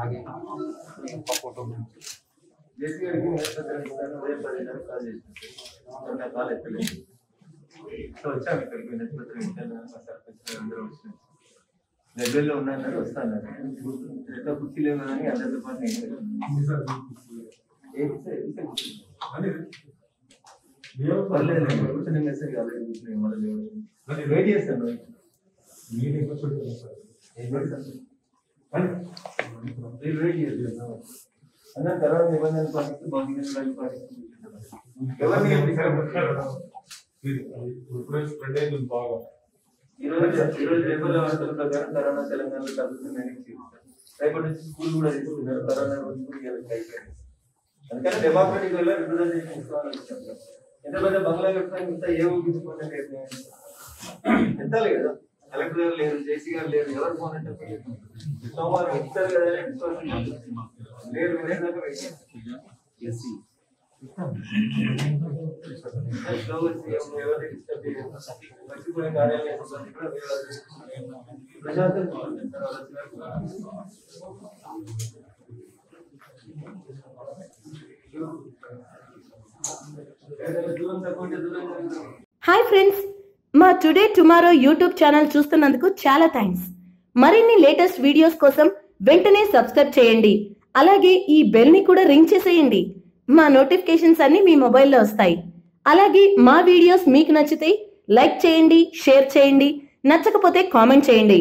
आगे फोटो जैसे लड़की मेरे साथ मेरे परिवार का जैसे मैं कॉल लेते तो अच्छा मैं करके नेट पर इंटरनेट में सब कुछ अंदर उसमें लेवल లో ఉన్నానని వస్తానని ఎట్లా కుర్చీలేమని అందరితో పాటు నేను అని పర్లేదు కూర్చొని మెసేజ్ కాలేదు కూర్చొని మళ్ళీ వెయిట్ చేస్తాను మీరు ఎక్కువ చూడండి సార్ ఏం చేస్తాను మీరు వెయిట్ చేస్తాను అన్న తర్వాత నిబంధనలు పాటిస్తూ భౌతిక పాటిస్తూ ఎవరిని స్ప్రెడ్ అయింది బాగా ఈరోజు రేపటి వార్తల ప్రకారం కరోనా తెలంగాణలో తగ్గుతుందని రేపటి నుంచి స్కూల్ కూడా తీసుకున్నారు కరోనా అందుకని డెమోక్రటిక్ వల్ల రిప్రజెంటేషన్ ఇస్తామని చెప్తారు ఎంత పెద్ద బంగ్లా కట్టాలి ఇంత ఏ ఊహించుకుంటే ఎంతాలి కదా కలెక్టర్ గారు లేరు జేసీ గారు లేరు ఎవరు ఫోన్ అంటే సోమవారం ఇస్తారు కదా లేరు మర్చిపోయిన కార్యాలయ సిబ్బంది కూడా ప్రజాతం హాయ్ ఫ్రెండ్స్, మా టుడే టుమారో యూట్యూబ్ ఛానల్ చూస్తున్నందుకు చాలా థ్యాంక్స్. మరిన్ని లేటెస్ట్ వీడియోస్ కోసం వెంటనే సబ్స్క్రైబ్ చేయండి. అలాగే ఈ బెల్ ని కూడా రింగ్ చేసేయండి. మా నోటిఫికేషన్స్ అన్ని మీ మొబైల్లో వస్తాయి. అలాగే మా వీడియోస్ మీకు నచ్చితే లైక్ చేయండి, షేర్ చేయండి, నచ్చకపోతే కామెంట్ చేయండి.